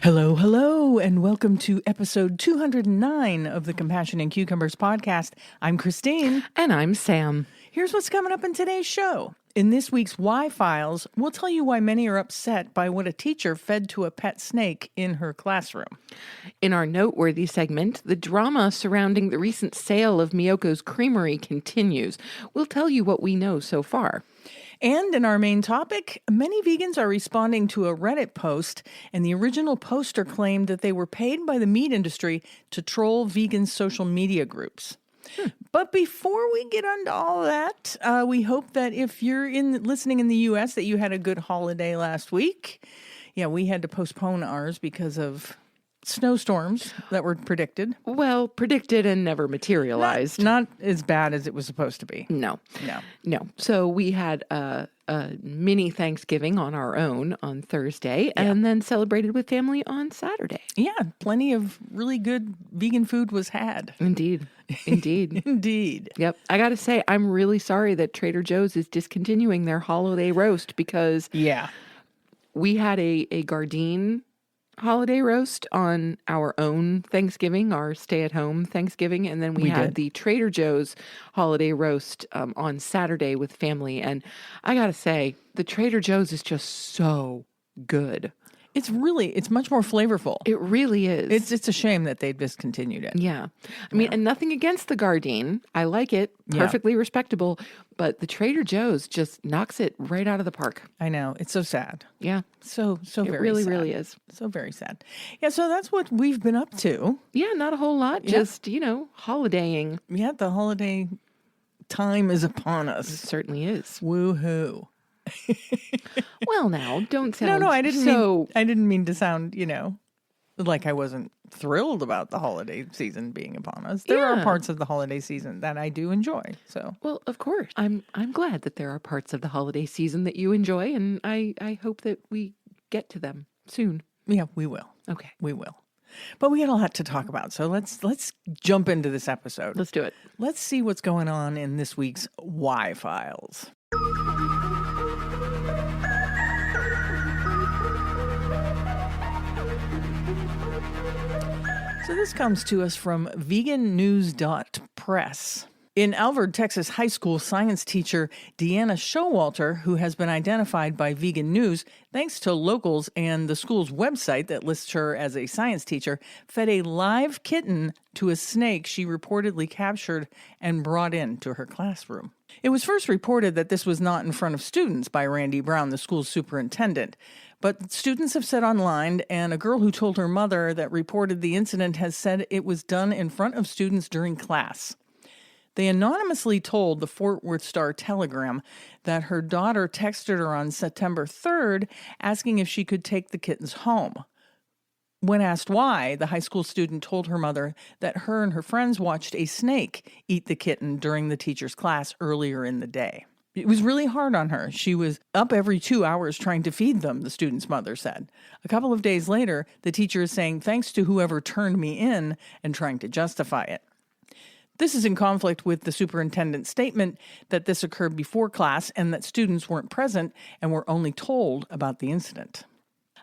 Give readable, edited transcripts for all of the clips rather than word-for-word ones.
Hello, hello, and welcome to episode 209 of the Compassion and Cucumbers podcast. I'm Christine. And I'm Sam. Here's what's coming up in today's show. In this week's Why Files, we'll tell you why many are upset by what a teacher fed to a pet snake in her classroom. In our Noteworthy segment, the drama surrounding the recent sale of Miyokos Creamery continues. We'll tell you what we know so far. And in our main topic, many vegans are responding to a Reddit post, and the original poster claimed that they were paid by the meat industry to troll vegan social media groups. But before we get into all of that, we hope that if you're listening in the U.S. that you had a good holiday last week. Yeah, we had to postpone ours because of snowstorms that were predicted. Well, predicted and never materialized. Not as bad as it was supposed to be. No. So we had a mini Thanksgiving on our own on Thursday and then celebrated with family on Saturday. Yeah, plenty of really good vegan food was had. Indeed. Indeed. Yep. I got to say, I'm really sorry that Trader Joe's is discontinuing their holiday roast because we had a Gardein holiday roast on our own Thanksgiving, our stay-at-home Thanksgiving, and then we had the Trader Joe's holiday roast on Saturday with family. And I gotta say, the Trader Joe's is just so good. It's much more flavorful. It really is. It's a shame that they discontinued it. Yeah. I mean, and nothing against the Gardein. I like it. Perfectly respectable. But the Trader Joe's just knocks it right out of the park. I know. It's so sad. Yeah. So very sad. It really is. So very sad. Yeah, so that's what we've been up to. Yeah, not a whole lot. Just, holidaying. Yeah, the holiday time is upon us. It certainly is. Woohoo. Well, now, don't sound No, I didn't mean to sound, like I wasn't thrilled about the holiday season being upon us. There are parts of the holiday season that I do enjoy. So, well, of course, I'm glad that there are parts of the holiday season that you enjoy, and I hope that we get to them soon. Yeah, we will. Okay, we will. But we got a lot to talk about, so let's jump into this episode. Let's do it. Let's see what's going on in this week's Why Files. So this comes to us from vegannews.press. In Alvord, Texas high school science teacher Deanna Showalter, who has been identified by Vegan News thanks to locals and the school's website that lists her as a science teacher, fed a live kitten to a snake she reportedly captured and brought into her classroom. It was first reported that this was not in front of students by Randy Brown, the school's superintendent. But students have said online, and a girl who told her mother that reported the incident has said it was done in front of students during class. They anonymously told the Fort Worth Star-Telegram that her daughter texted her on September 3rd asking if she could take the kittens home. When asked why, the high school student told her mother that her and her friends watched a snake eat the kitten during the teacher's class earlier in the day. It was really hard on her. She was up every 2 hours trying to feed them, the student's mother said. A couple of days later, the teacher is saying thanks to whoever turned me in and trying to justify it. This is in conflict with the superintendent's statement that this occurred before class and that students weren't present and were only told about the incident.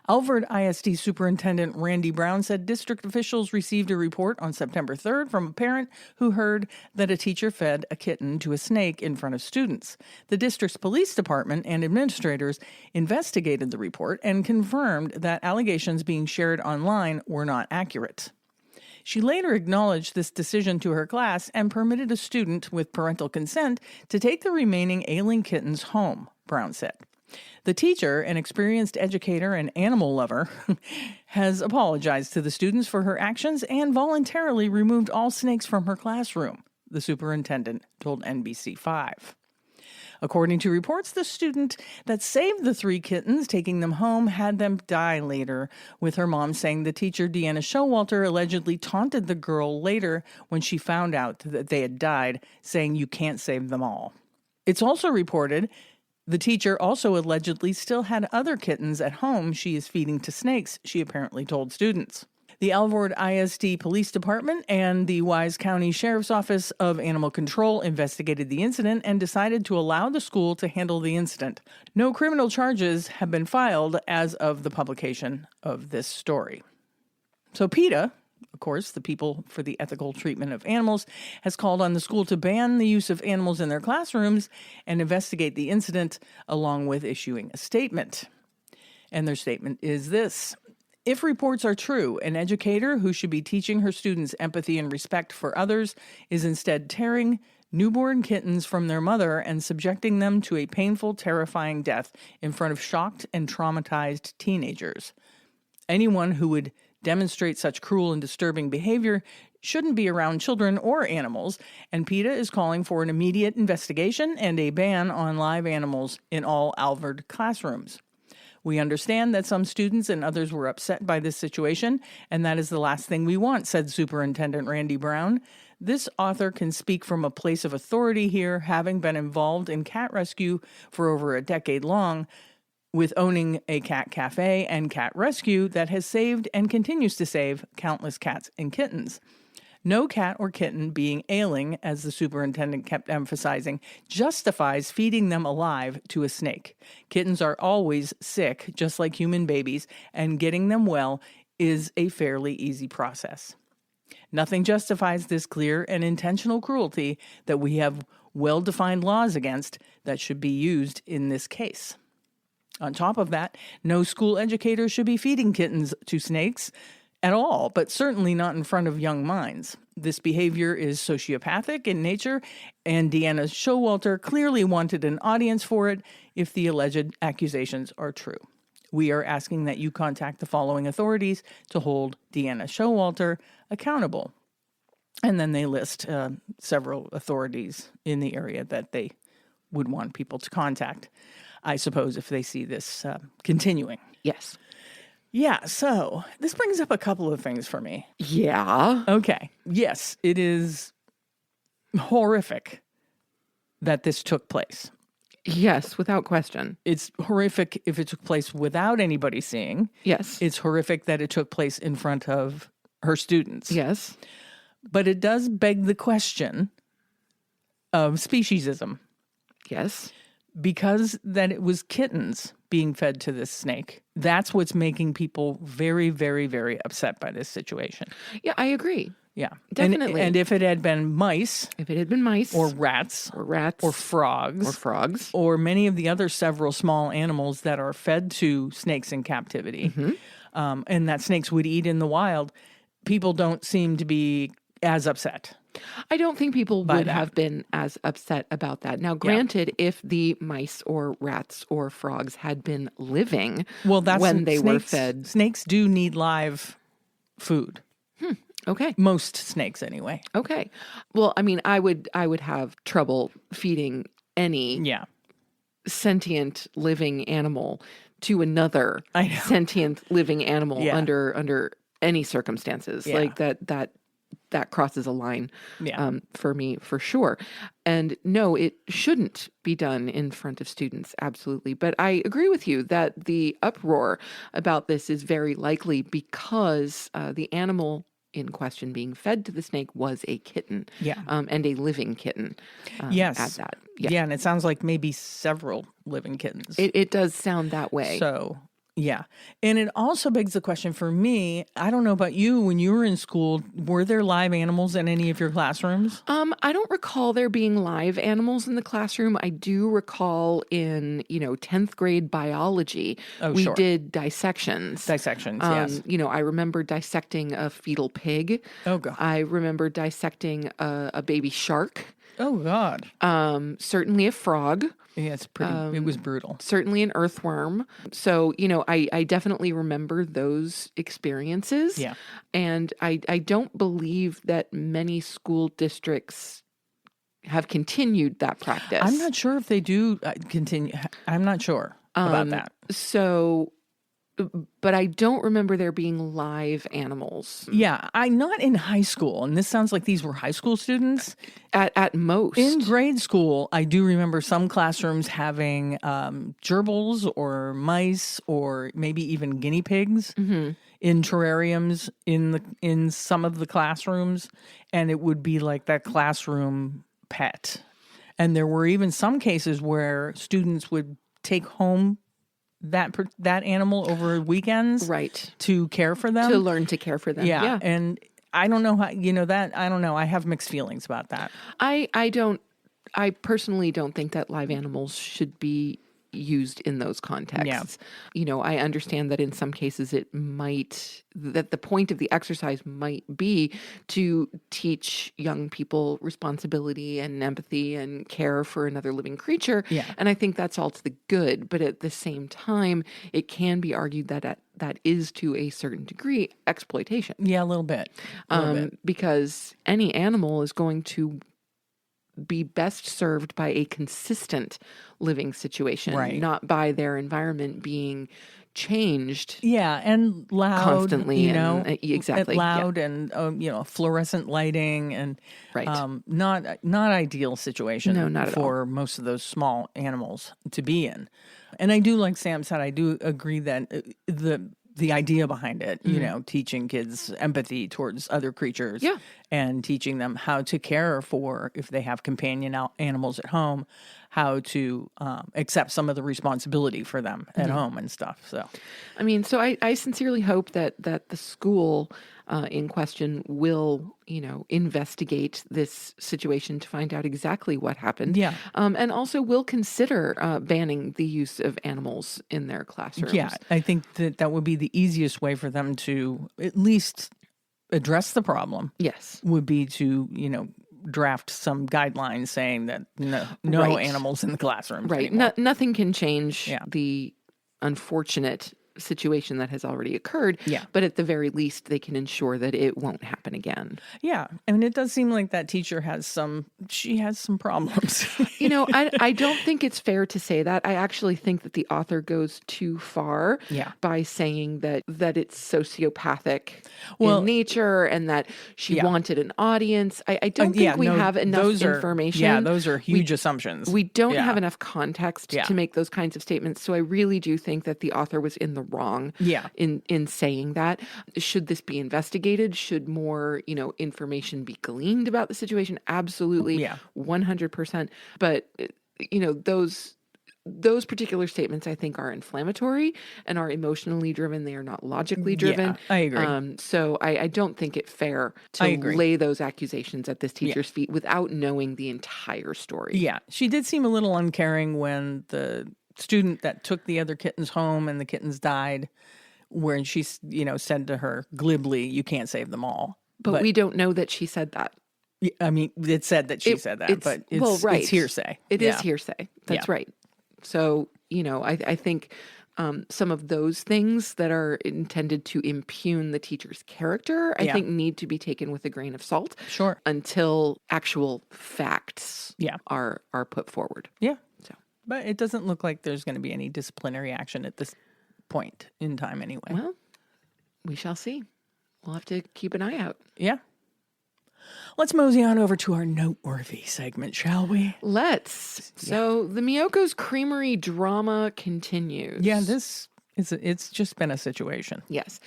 Alvord ISD Superintendent Randy Brown said district officials received a report on September 3rd from a parent who heard that a teacher fed a kitten to a snake in front of students. The district's police department and administrators investigated the report and confirmed that allegations being shared online were not accurate. She later acknowledged this decision to her class and permitted a student with parental consent to take the remaining ailing kittens home, Brown said. The teacher, an experienced educator and animal lover, has apologized to the students for her actions and voluntarily removed all snakes from her classroom, the superintendent told NBC5. According to reports, the student that saved the 3 kittens, taking them home, had them die later, with her mom saying the teacher, Deanna Showalter, allegedly taunted the girl later when she found out that they had died, saying, "You can't save them all." It's also reported the teacher also allegedly still had other kittens at home she is feeding to snakes, she apparently told students. The Alvord ISD Police Department and the Wise County Sheriff's Office of Animal Control investigated the incident and decided to allow the school to handle the incident. No criminal charges have been filed as of the publication of this story. So PETA, of course, the People for the Ethical Treatment of Animals, has called on the school to ban the use of animals in their classrooms and investigate the incident, along with issuing a statement. And their statement is this: if reports are true, an educator who should be teaching her students empathy and respect for others is instead tearing newborn kittens from their mother and subjecting them to a painful, terrifying death in front of shocked and traumatized teenagers. Anyone who would demonstrate such cruel and disturbing behavior shouldn't be around children or animals, and PETA is calling for an immediate investigation and a ban on live animals in all Alvord classrooms. We understand that some students and others were upset by this situation, and that is the last thing we want, said Superintendent Randy Brown. This author can speak from a place of authority here, having been involved in cat rescue for over a decade long, with owning a cat cafe and cat rescue that has saved and continues to save countless cats and kittens. No cat or kitten being ailing, as the superintendent kept emphasizing, justifies feeding them alive to a snake. Kittens are always sick, just like human babies, and getting them well is a fairly easy process. Nothing justifies this clear and intentional cruelty that we have well-defined laws against that should be used in this case. On top of that, no school educator should be feeding kittens to snakes at all, but certainly not in front of young minds. This behavior is sociopathic in nature, and Deanna Showalter clearly wanted an audience for it if the alleged accusations are true. We are asking that you contact the following authorities to hold Deanna Showalter accountable. And then they list several authorities in the area that they would want people to contact, I suppose, if they see this continuing. Yes. Yeah, so this brings up a couple of things for me. Yeah. Okay. Yes, it is horrific that this took place. Yes, without question. It's horrific if it took place without anybody seeing. Yes. It's horrific that it took place in front of her students. Yes. But it does beg the question of speciesism. Yes. Because that it was kittens being fed to this snake. That's what's making people very, very, very upset by this situation. Yeah, I agree. Yeah. Definitely. And if it had been mice. If it had been mice. Or rats. Or rats. Or frogs. Or frogs. Or many of the other several small animals that are fed to snakes in captivity. Mm-hmm. And that snakes would eat in the wild. People don't seem to be as upset. I don't think people would have been as upset about that. Now, granted, if the mice or rats or frogs had been living when they were fed. Snakes do need live food. Okay. Most snakes, anyway. Okay. Well, I mean, I would have trouble feeding any sentient living animal to another sentient living animal under any circumstances. Like that crosses a line for me, for sure. And no, it shouldn't be done in front of students. Absolutely. But I agree with you that the uproar about this is very likely because the animal in question being fed to the snake was a kitten. And a living kitten. Yes. At that. Yeah. And it sounds like maybe several living kittens. It does sound that way. So, yeah. And it also begs the question for me, I don't know about you, when you were in school, were there live animals in any of your classrooms? I don't recall there being live animals in the classroom. I do recall in, 10th grade biology, we did dissections. Dissections, yes. I remember dissecting a fetal pig. Oh, God. I remember dissecting a baby shark. Oh, God. Certainly a frog. Yeah, it's pretty, it was brutal. Certainly an earthworm. So, I definitely remember those experiences. Yeah. And I don't believe that many school districts have continued that practice. I'm not sure if they do continue. I'm not sure about that. So, but I don't remember there being live animals. Yeah, not in high school. And this sounds like these were high school students. At most. In grade school, I do remember some classrooms having gerbils or mice or maybe even guinea pigs in terrariums in some of the classrooms. And it would be like that classroom pet. And there were even some cases where students would take home that animal over weekends, right, to care for them, to learn to care for them. Yeah. And I don't know how, I don't know. I have mixed feelings about that. I personally don't think that live animals should be used in those contexts. Yeah. I understand that in some cases that the point of the exercise might be to teach young people responsibility and empathy and care for another living creature. Yeah. And I think that's all to the good. But at the same time, it can be argued that that is to a certain degree exploitation. Yeah, a little bit. Because any animal is going to be best served by a consistent living situation, right, not by their environment being changed. Yeah, and loud, constantly, exactly, loud, and fluorescent lighting, and right, not ideal situation. No, not for at all. Most of those small animals to be in. And I do, like Sam said, I do agree that the idea behind it, teaching kids empathy towards other creatures, and teaching them how to care for, if they have companion animals at home, how to accept some of the responsibility for them at home and stuff. So, I sincerely hope that the school in question will, investigate this situation to find out exactly what happened. Yeah. And also will consider banning the use of animals in their classrooms. Yeah, I think that would be the easiest way for them to at least address the problem. Yes. Would be to, draft some guidelines saying that no animals in the classroom. Right. Nothing can change the unfortunate situation that has already occurred. Yeah. But at the very least, they can ensure that it won't happen again. Yeah. It does seem like that teacher has some problems. I don't think it's fair to say that. I actually think that the author goes too far by saying that it's sociopathic in nature and that she wanted an audience. I don't think we have enough information. Yeah, those are huge assumptions. We don't have enough context to make those kinds of statements. So I really do think that the author was in the wrong in saying that. Should this be investigated? Should more, information be gleaned about the situation? Absolutely. 100%. But, those particular statements, I think, are inflammatory and are emotionally driven. They are not logically driven. Yeah, I agree. So I don't think it fair to lay those accusations at this teacher's feet without knowing the entire story. Yeah. She did seem a little uncaring when the student that took the other kittens home and the kittens died, where she, said to her glibly, "You can't save them all." But we don't know that she said that. It said that she said that, but it's hearsay. It is hearsay. That's right. So, I think some of those things that are intended to impugn the teacher's character, I think need to be taken with a grain of salt. Sure. Until actual facts are put forward. Yeah. So, but it doesn't look like there's going to be any disciplinary action at this point in time anyway. Well, we shall see. We'll have to keep an eye out. Yeah. Let's mosey on over to our Noteworthy segment, shall we? Let's. So the Miyokos Creamery drama continues. Yeah, it's just been a situation. Yes.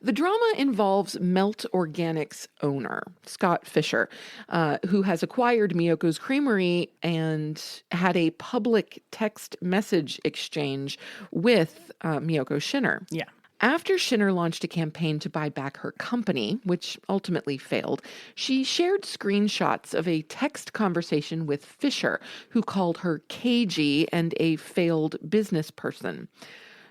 The drama involves Melt Organics owner, Scott Fisher, who has acquired Miyokos Creamery and had a public text message exchange with Miyoko Schinner. Yeah. After Schinner launched a campaign to buy back her company, which ultimately failed, she shared screenshots of a text conversation with Fisher, who called her cagey and a failed business person.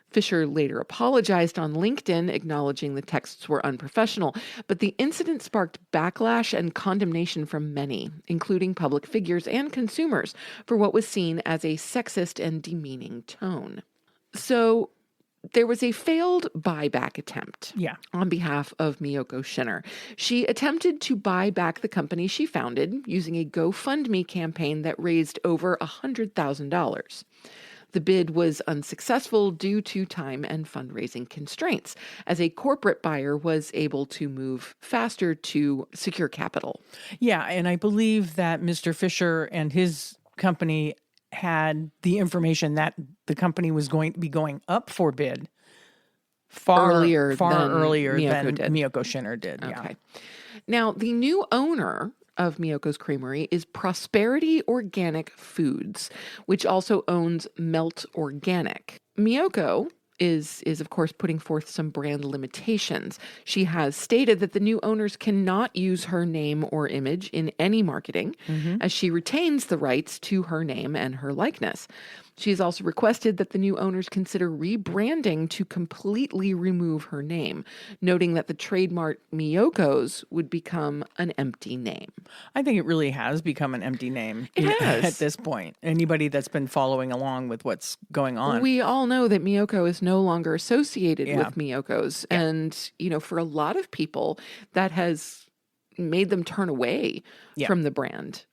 Fisher later apologized on LinkedIn, acknowledging the texts were unprofessional, but the incident sparked backlash and condemnation from many, including public figures and consumers, for what was seen as a sexist and demeaning tone. So there was a failed buyback attempt on behalf of Miyoko Schinner. She attempted to buy back the company she founded using a GoFundMe campaign that raised over $100,000. The bid was unsuccessful due to time and fundraising constraints, as a corporate buyer was able to move faster to secure capital. Yeah, and I believe that Mr. Fisher and his company had the information that the company was going to be going up for bid far earlier than Miyoko Schinner did. Okay. Yeah. Now, the new owner of Miyoko's Creamery is Prosperity Organic Foods, which also owns Melt Organic. Miyoko is of course putting forth some brand limitations. She has stated that the new owners cannot use her name or image in any marketing, as she retains the rights to her name and her likeness. She has also requested that the new owners consider rebranding to completely remove her name, noting that the trademark Miyokos would become an empty name. I think it really has become an empty name has. at this point. Anybody that's been following along with what's going on. We all know that Miyoko is no longer associated with Miyokos. Yeah. And, for a lot of people, that has made them turn away from the brand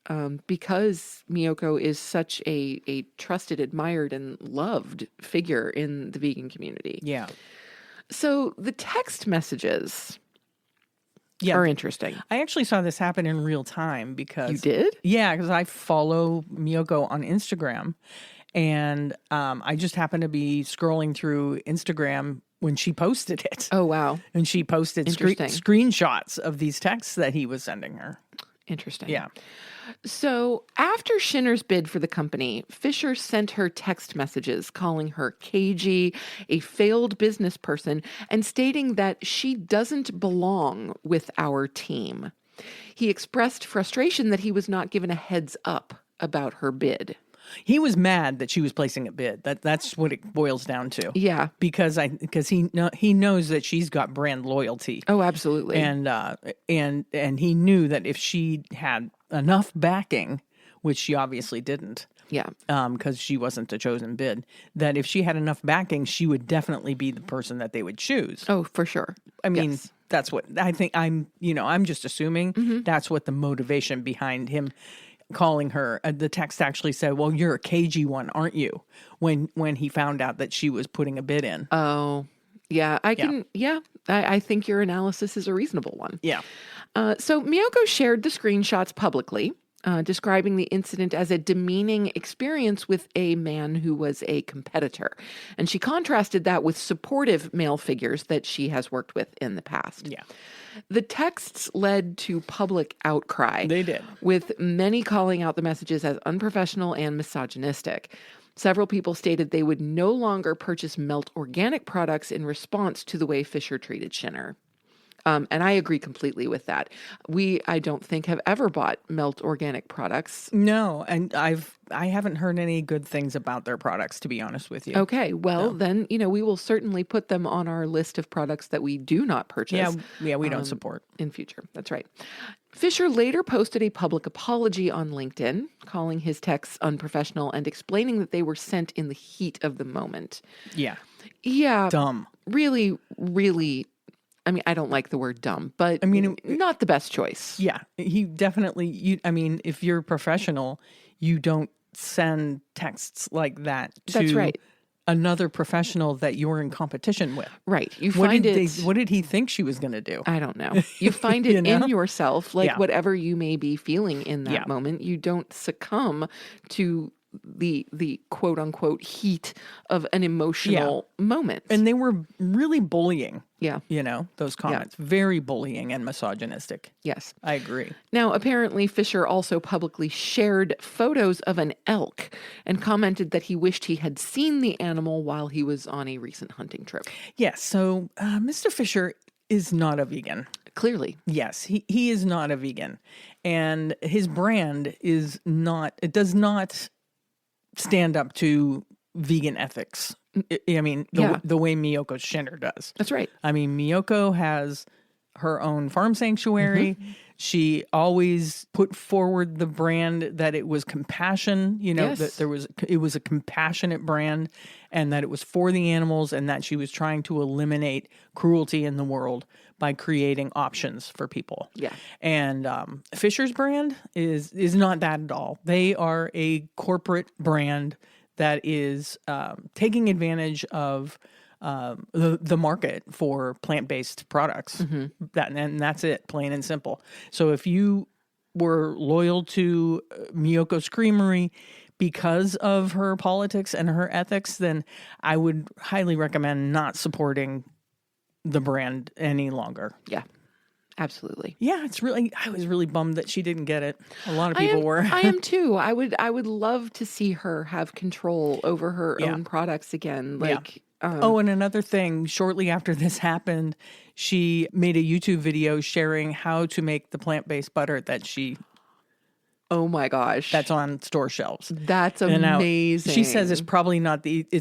because Miyoko is such a trusted, admired, and loved figure in the vegan community. Yeah. So the text messages are interesting. I actually saw this happen in real time because... You did? Yeah, because I follow Miyoko on Instagram, and I just happened to be scrolling through Instagram when she posted it. Oh, wow. And she posted screenshots of these texts that he was sending her. Interesting. Yeah. So after Shinner's bid for the company, Fisher sent her text messages calling her cagey, a failed business person, and stating that she doesn't belong with our team. He expressed frustration that he was not given a heads up about her bid. He was mad that she was placing a bid. That's what it boils down to. Yeah, because he knows that she's got brand loyalty. Oh, absolutely. And he knew that if she had enough backing, which she obviously didn't. Yeah. Because she wasn't the chosen bid. That if she had enough backing, she would definitely be the person that they would choose. Oh, for sure. I mean, that's what I think. I'm just assuming that's what the motivation behind him calling her. The text actually said, "Well, you're a cagey one, aren't you?" When he found out that she was putting a bid in. Oh, yeah. I think your analysis is a reasonable one. Yeah. So Miyoko shared the screenshots publicly, describing the incident as a demeaning experience with a man who was a competitor. And she contrasted that with supportive male figures that she has worked with in the past. Yeah. The texts led to public outcry. They did. With many calling out the messages as unprofessional and misogynistic. Several people stated they would no longer purchase Melt organic products in response to the way Fisher treated Shinner. And I agree completely with that. I don't think, have ever bought Melt organic products. No, and I haven't heard any good things about their products, to be honest with you. Okay, well, then, we will certainly put them on our list of products that we do not purchase. Yeah, we don't support. In future, that's right. Fisher later posted a public apology on LinkedIn, calling his texts unprofessional and explaining that they were sent in the heat of the moment. Yeah. Yeah. Dumb. Really, really. I mean, I don't like the word dumb, but not the best choice. Yeah, he definitely, if you're a professional, you don't send texts like that to another professional that you're in competition with. Right. What did he think she was going to do? I don't know. You find it in yourself, whatever you may be feeling in that moment. You don't succumb to the quote unquote heat of an emotional moment. And they were really bullying. Yeah. Those comments. Very bullying and misogynistic. Yes. I agree. Now, apparently Fisher also publicly shared photos of an elk and commented that he wished he had seen the animal while he was on a recent hunting trip. Yes. So Mr. Fisher is not a vegan. Clearly. Yes, he is not a vegan. And his brand does not stand up to vegan ethics. I mean, the way Miyoko Shinner does. That's right. I mean, Miyoko has her own farm sanctuary. Mm-hmm. She always put forward the brand that it was compassion, that it was a compassionate brand and that it was for the animals and that she was trying to eliminate cruelty in the world by creating options for people. Yeah. And Fisher's brand is not that at all. They are a corporate brand that is taking advantage of the market for plant-based products. Mm-hmm. And that's it, plain and simple. So if you were loyal to Miyokos Creamery because of her politics and her ethics, then I would highly recommend not supporting the brand any longer. Yeah, Absolutely. Yeah, I was really bummed that she didn't get it. A lot of people were. I am too. I would love to see her have control over her Yeah. own products again. Yeah. And another thing, shortly after this happened, she made a YouTube video sharing how to make the plant-based butter oh my gosh. that's on store shelves. That's And now amazing. she says it's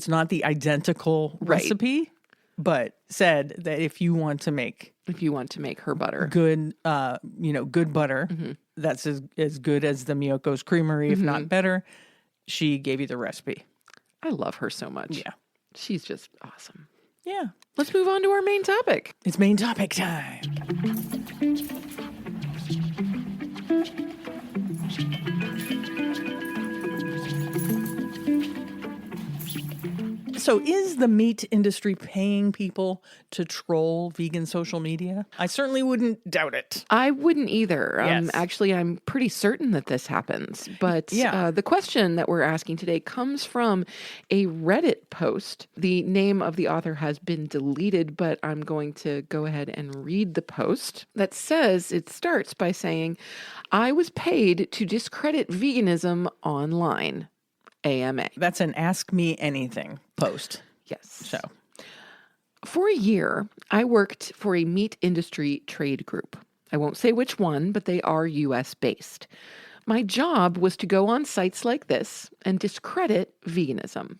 not the identical recipe, but said that if you want to make her butter, good butter, that's as good as the Miyokos Creamery, if not better, she gave you the recipe. I love her so much. Yeah. She's just awesome. Yeah. Let's move on to our main topic. It's main topic time. So is the meat industry paying people to troll vegan social media? I certainly wouldn't doubt it. I wouldn't either. Yes. Actually, I'm pretty certain that this happens. But the question that we're asking today comes from a Reddit post. The name of the author has been deleted, but I'm going to go ahead and read the post that says, it starts by saying, "I was paid to discredit veganism online. AMA." That's an Ask Me Anything post. Yes. So, for a year, I worked for a meat industry trade group. I won't say which one, but they are US based. My job was to go on sites like this and discredit veganism.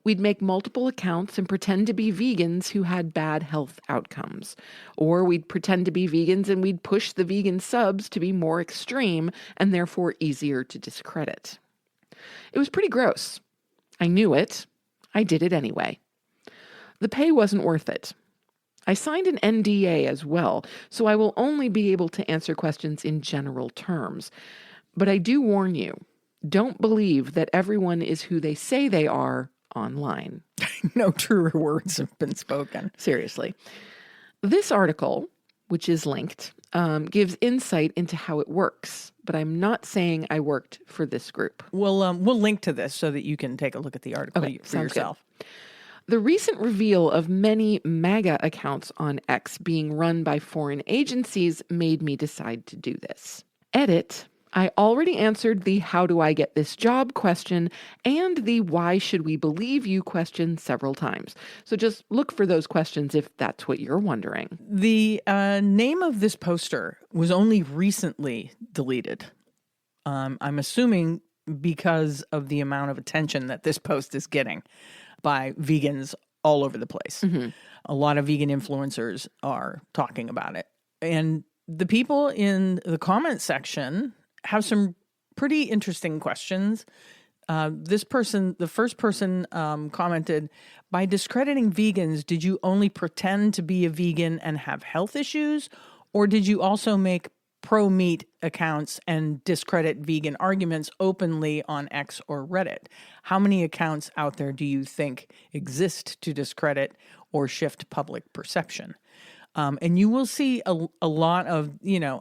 We'd make multiple accounts and pretend to be vegans who had bad health outcomes. Or we'd pretend to be vegans and we'd push the vegan subs to be more extreme and therefore easier to discredit. It was pretty gross. I knew it. I did it anyway. The pay wasn't worth it. I signed an NDA as well, so I will only be able to answer questions in general terms. But I do warn you, don't believe that everyone is who they say they are online. No truer words have been spoken. Seriously. This article, which is linked, gives insight into how it works, but I'm not saying I worked for this group. We'll link to this so that you can take a look at the article for yourself. Good. The recent reveal of many MAGA accounts on X being run by foreign agencies made me decide to do this. Edit. I already answered the "how do I get this job" question and the "why should we believe you" question several times. So just look for those questions if that's what you're wondering. The name of this poster was only recently deleted. I'm assuming because of the amount of attention that this post is getting by vegans all over the place. Mm-hmm. A lot of vegan influencers are talking about it. And the people in the comment section have some pretty interesting questions. The first person commented, "By discrediting vegans, did you only pretend to be a vegan and have health issues? Or did you also make pro-meat accounts and discredit vegan arguments openly on X or Reddit? How many accounts out there do you think exist to discredit or shift public perception?" And you will see a lot of,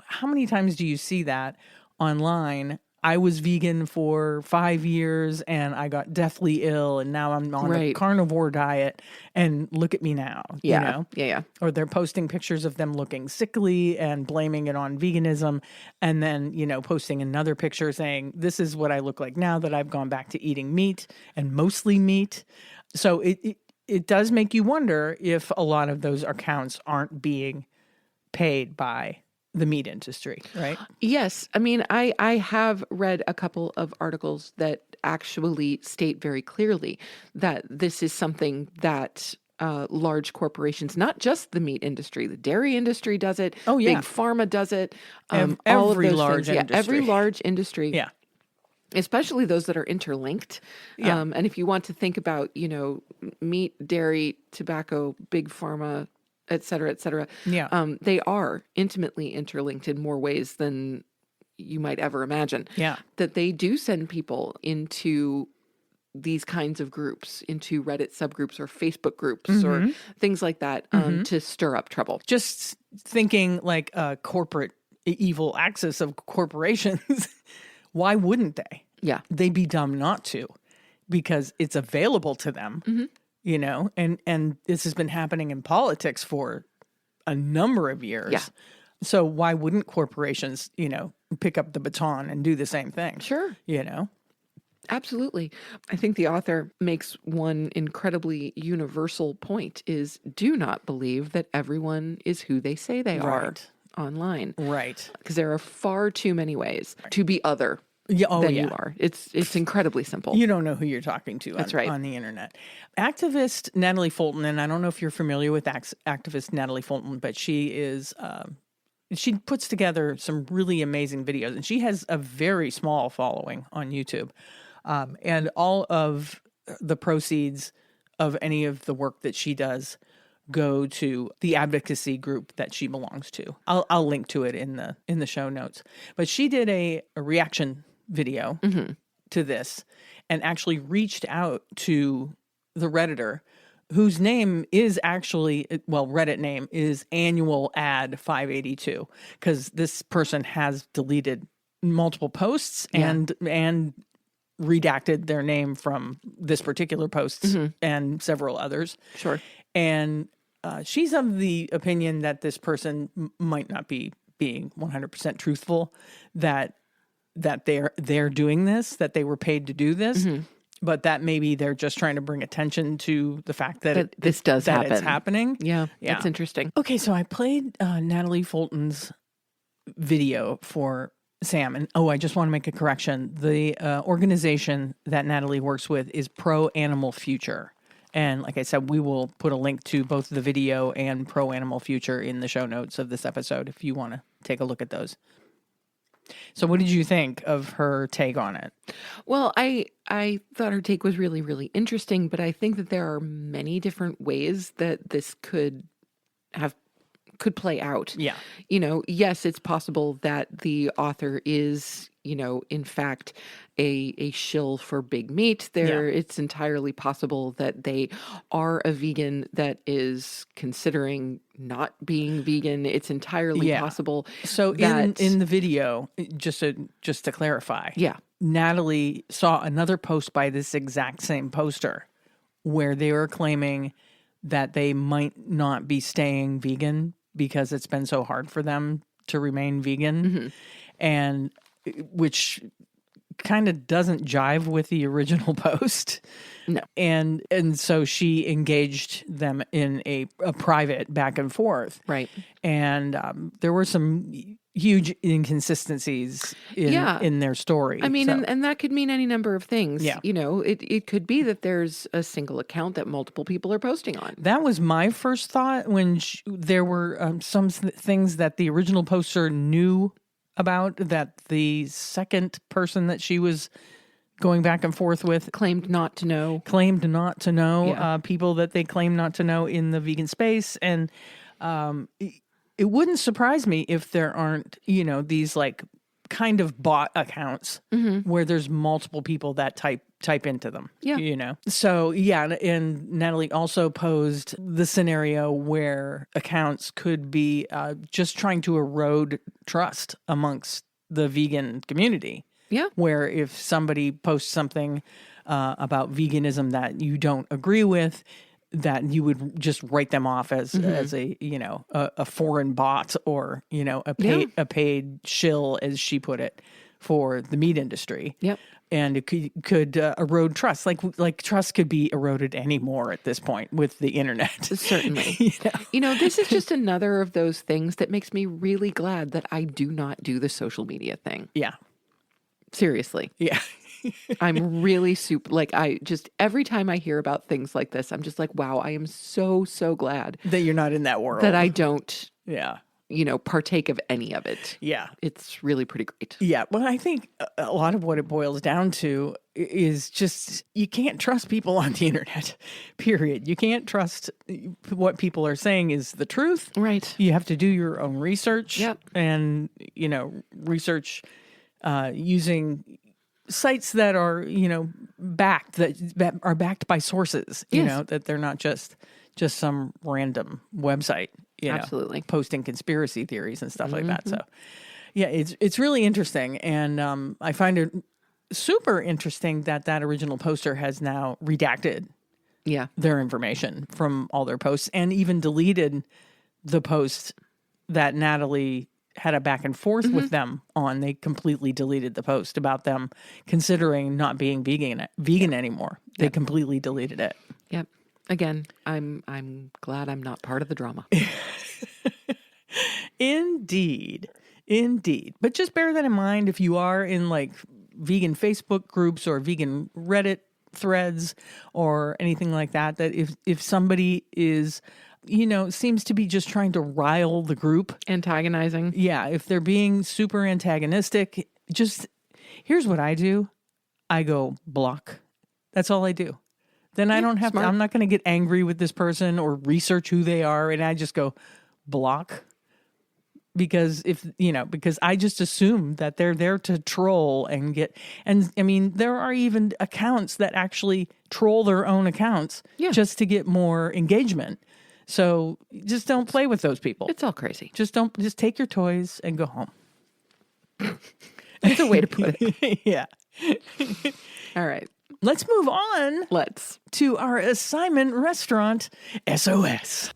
how many times do you see that online? I was vegan for 5 years and I got deathly ill and now I'm on a carnivore diet and look at me now. Yeah. Or they're posting pictures of them looking sickly and blaming it on veganism and then, posting another picture saying, "This is what I look like now that I've gone back to eating meat and mostly meat." So it does make you wonder if a lot of those accounts aren't being paid by the meat industry, right? Yes. I mean, I have read a couple of articles that actually state very clearly that this is something that large corporations, not just the meat industry, the dairy industry does it. Oh, yeah. Big pharma does it. All of those large things. industry. Yeah, every large industry. Yeah. Especially those that are interlinked. Yeah. And if you want to think about, meat, dairy, tobacco, big pharma, et cetera, Yeah. they are intimately interlinked in more ways than you might ever imagine. Yeah. That they do send people into these kinds of groups, into Reddit subgroups or Facebook groups or things like that to stir up trouble. Just thinking like a corporate evil axis of corporations, why wouldn't they? Yeah. They'd be dumb not to because it's available to them. And this has been happening in politics for a number of years. So why wouldn't corporations, pick up the baton and do the same thing? Sure. Absolutely. I think the author makes one incredibly universal point is do not believe that everyone is who they say they are online. Right. Because there are far too many ways to be other than you are. It's incredibly simple. You don't know who you're talking to on the internet. Activist Natalie Fulton, and I don't know if you're familiar with activist Natalie Fulton, but she is... she puts together some really amazing videos, and she has a very small following on YouTube. And all of the proceeds of any of the work that she does go to the advocacy group that she belongs to. I'll link to it in the show notes. But she did a reaction video to this and actually reached out to the Redditor, whose name is actually, Reddit name is Annual Ad 582, because this person has deleted multiple posts and redacted their name from this particular post and several others. Sure. And she's of the opinion that this person might not be being 100% truthful, that they're doing this, that they were paid to do this, but that maybe they're just trying to bring attention to the fact that this does happen. It's happening. Yeah, that's interesting. Okay, so I played Natalie Fulton's video for Sam, and I just want to make a correction. The organization that Natalie works with is Pro Animal Future. And like I said, we will put a link to both the video and Pro Animal Future in the show notes of this episode if you want to take a look at those. So what did you think of her take on it? Well, I thought her take was really, really interesting, but I think that there are many different ways that this could play out. Yeah. Yes, it's possible that the author is, in fact, a shill for big meat. It's entirely possible that they are a vegan that is considering not being vegan. It's entirely possible. So that in the video, just to clarify, yeah, Natalie saw another post by this exact same poster where they were claiming that they might not be staying vegan because it's been so hard for them to remain vegan, and which kind of doesn't jive with the original post. No. And so she engaged them in a private back and forth. Right. And there were some huge inconsistencies in their story. I mean, and that could mean any number of things. Yeah. It could be that there's a single account that multiple people are posting on. That was my first thought when there were some things that the original poster knew about, that the second person that she was going back and forth with claimed not to know. People that they claim not to know in the vegan space. And it wouldn't surprise me if there aren't, these like kind of bot accounts where there's multiple people that type into them. Yeah. So and Natalie also posed the scenario where accounts could be just trying to erode trust amongst the vegan community. Yeah. Where if somebody posts something about veganism that you don't agree with, that you would just write them off as a foreign bot, or a paid shill, as she put it, for the meat industry. Yep. And it could erode trust. Like trust could be eroded anymore at this point with the internet. Certainly. This is just another of those things that makes me really glad that I do not do the social media thing. Yeah. Seriously. Yeah. I'm really every time I hear about things like this, I'm just like, wow, I am so, so glad that you're not in that world. That I don't, yeah, partake of any of it. Yeah. It's really pretty great. Yeah. Well, I think a lot of what it boils down to is just, you can't trust people on the internet, period. You can't trust what people are saying is the truth. Right. You have to do your own research. Yep. And, research using sites that are, backed, that are backed by sources, that they're not just some random website, Absolutely, posting conspiracy theories and stuff like that. So yeah, it's really interesting. And I find it super interesting that original poster has now redacted their information from all their posts, and even deleted the post that Natalie had a back and forth with them on. They completely deleted the post about them considering not being vegan anymore. They completely deleted it. Yep. Again, I'm glad I'm not part of the drama. Indeed. But just bear that in mind if you are in like vegan Facebook groups or vegan Reddit threads or anything like that, that if somebody is, seems to be just trying to rile the group. Antagonizing. Yeah. If they're being super antagonistic, here's what I do. I go block. That's all I do. Then I don't have to, I'm not going to get angry with this person or research who they are. And I just go block. Because because I just assume that they're there to troll and there are even accounts that actually troll their own accounts just to get more engagement. So just don't play with those people. It's all crazy. Just take your toys and go home. That's a way to put it. Yeah. All right. Let's move on. To our assignment Restaurant SOS.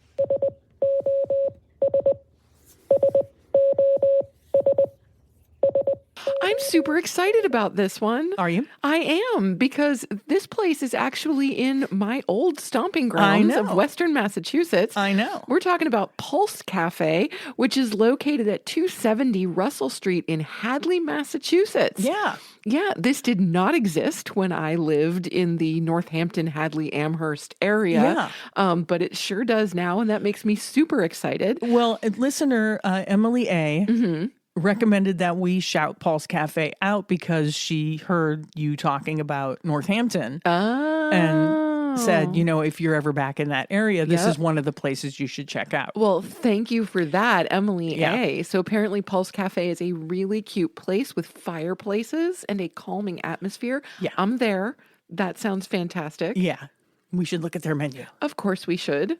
I'm super excited about this one. Are you? I am, because this place is actually in my old stomping grounds of Western Massachusetts. I know. We're talking about Pulse Cafe, which is located at 270 Russell Street in Hadley, Massachusetts. Yeah. Yeah, this did not exist when I lived in the Northampton, Hadley, Amherst area. Yeah. But it sure does now, and that makes me super excited. Well, listener Emily A. recommended that we shout Pulse Cafe out because she heard you talking about Northampton and said, if you're ever back in that area, this is one of the places you should check out. Well, thank you for that, Emily A. So apparently Pulse Cafe is a really cute place with fireplaces and a calming atmosphere. Yeah. I'm there. That sounds fantastic. Yeah. We should look at their menu. Of course we should.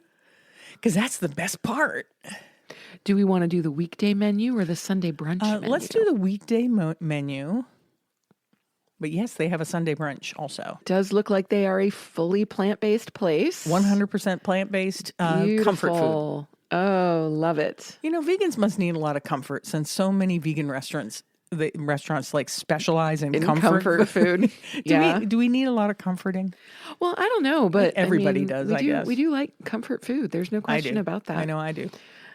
Because that's the best part. Do we want to do the weekday menu or the Sunday brunch menu? Let's do the weekday menu. But yes, they have a Sunday brunch also. Does look like they are a fully plant-based place. 100% plant-based comfort food. Oh, love it. Vegans must need a lot of comfort since so many vegan restaurants like specialize in comfort food. Do we need a lot of comforting? Well, I don't know, but everybody does, I guess. We do like comfort food. There's no question about that. I know I do.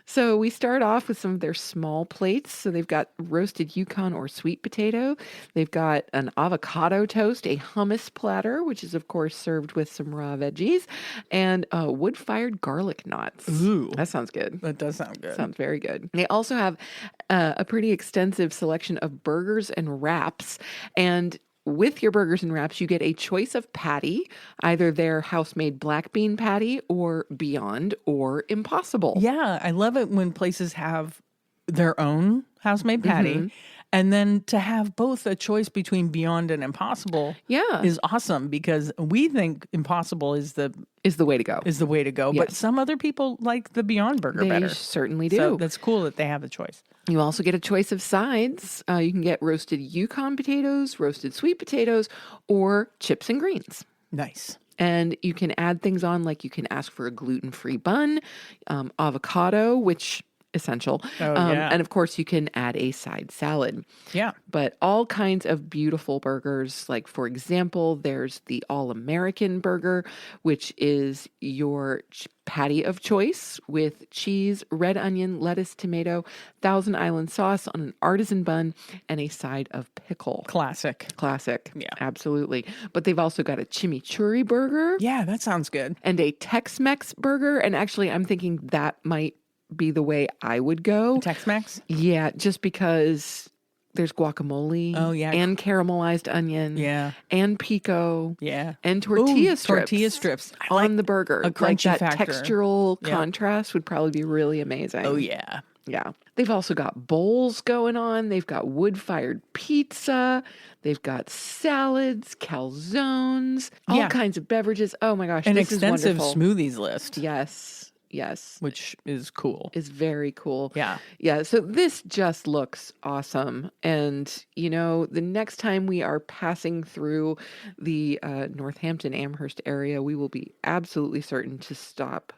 So we start off with some of their small plates. So they've got roasted Yukon or sweet potato. They've got an avocado toast, a hummus platter, which is, of course, served with some raw veggies, and wood-fired garlic knots. Ooh. That sounds good. That does sound good. Sounds very good. They also have a pretty extensive selection of burgers and wraps. And with your burgers and wraps, you get a choice of patty, either their house-made black bean patty or Beyond or Impossible. Yeah, I love it when places have their own house-made patty. And then to have both a choice between Beyond and Impossible is awesome because we think Impossible is the way to go. Yes. But some other people like the Beyond Burger better. They certainly do. So that's cool that they have the choice. You also get a choice of sides. You can get roasted Yukon potatoes, roasted sweet potatoes, or chips and greens. Nice. And you can add things on, like you can ask for a gluten-free bun, avocado, which essential. And of course, you can add a side salad. Yeah. But all kinds of beautiful burgers. Like, for example, there's the All-American burger, which is your patty of choice with cheese, red onion, lettuce, tomato, Thousand Island sauce on an artisan bun, and a side of pickle. Classic. Yeah. Absolutely. But they've also got a chimichurri burger. Yeah, that sounds good. And a Tex-Mex burger. And actually, I'm thinking that might be the way I would go. Tex-Mex? Yeah, just because there's guacamole. Oh, yeah. And caramelized onion. Yeah. And pico. Yeah. And tortilla strips. Tortilla strips. On the burger. A crunchy like that factor. Textural contrast would probably be really amazing. Oh, yeah. Yeah. They've also got bowls going on. They've got wood-fired pizza. They've got salads, calzones, all kinds of beverages. Oh, my gosh. An this extensive is wonderful. smoothies list. Yes. Which is cool. Is very cool. Yeah. Yeah. So this just looks awesome. And, the next time we are passing through the Northampton Amherst area, we will be absolutely certain to stop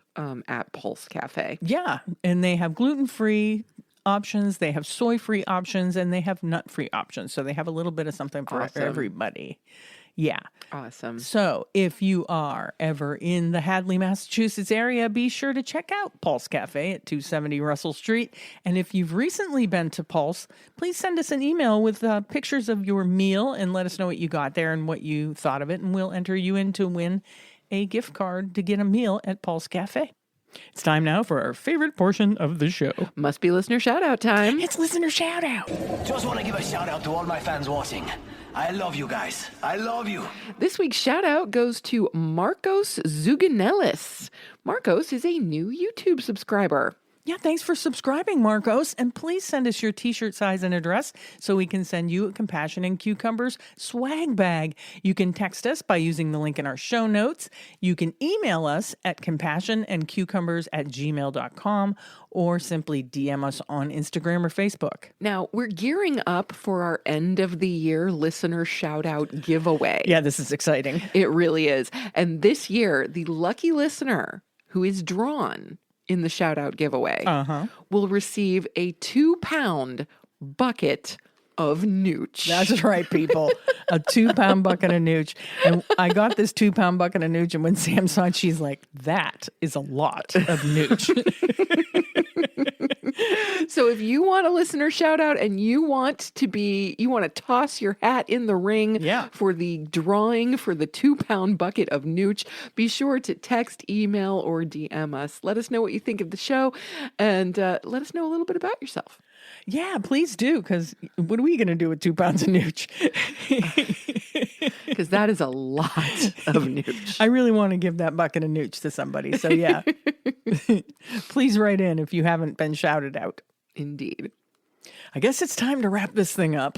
at Pulse Cafe. Yeah, and they have gluten-free options, they have soy-free options, and they have nut-free options. So they have a little bit of something for everybody. Yeah. Awesome. So if you are ever in the Hadley, Massachusetts area, be sure to check out Pulse Cafe at 270 Russell Street. And if you've recently been to Pulse, please send us an email with pictures of your meal and let us know what you got there and what you thought of it. And we'll enter you in to win a gift card to get a meal at Pulse Cafe. It's time now for our favorite portion of the show. Must be listener shout out time. It's listener shout out. Just want to give a shout out to all my fans watching. I love you guys. I love you. This week's shout out goes to Miyokos Zuganellis. Marcos is a new YouTube subscriber. Yeah, thanks for subscribing, Marcos. And please send us your t-shirt size and address so we can send you a Compassion and Cucumbers swag bag. You can text us by using the link in our show notes. You can email us at compassionandcucumbers@gmail.com or simply DM us on Instagram or Facebook. Now, we're gearing up for our end of the year listener shout out giveaway. Yeah, this is exciting. It really is. And this year, the lucky listener who is drawn in the shout out giveaway will receive a 2-pound bucket of nooch. That's right, people. A 2-pound bucket of nooch. And I got this 2-pound bucket of nooch, and when Sam saw it, she's like, that is a lot of nooch. So if you want a listener shout out and you want to toss your hat in the ring for the drawing for the 2-pound bucket of nooch, be sure to text, email, or DM us. Let us know what you think of the show and let us know a little bit about yourself. Yeah, please do, because what are we going to do with 2 pounds of nooch? Because that is a lot of nooch. I really want to give that bucket of nooch to somebody. So yeah, please write in if you haven't been shouted out. Indeed. I guess it's time to wrap this thing up.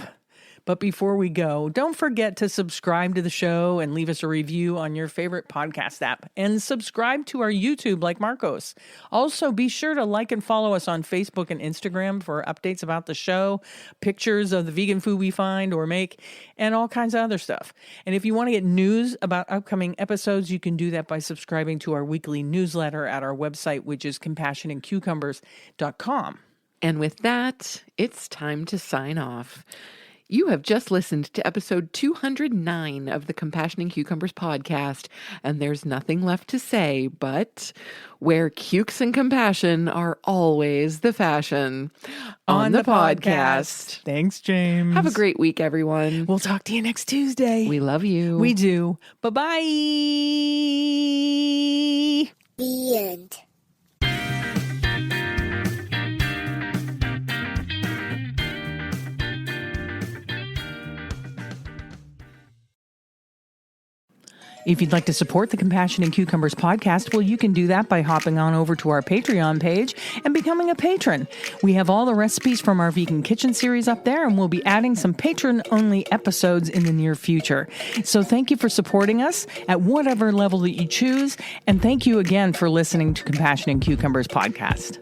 But before we go, don't forget to subscribe to the show and leave us a review on your favorite podcast app. And subscribe to our YouTube like Marcos. Also, be sure to like and follow us on Facebook and Instagram for updates about the show, pictures of the vegan food we find or make, and all kinds of other stuff. And if you want to get news about upcoming episodes, you can do that by subscribing to our weekly newsletter at our website, which is compassionandcucumbers.com. And with that, it's time to sign off. You have just listened to episode 209 of the Compassion and Cucumbers podcast, and there's nothing left to say but where cukes and compassion are always the fashion. On the podcast. Thanks, James. Have a great week, everyone. We'll talk to you next Tuesday. We love you. We do. Bye-bye. The end. If you'd like to support the Compassion and Cucumbers podcast, well, you can do that by hopping on over to our Patreon page and becoming a patron. We have all the recipes from our vegan kitchen series up there, and we'll be adding some patron-only episodes in the near future. So thank you for supporting us at whatever level that you choose, and thank you again for listening to Compassion and Cucumbers podcast.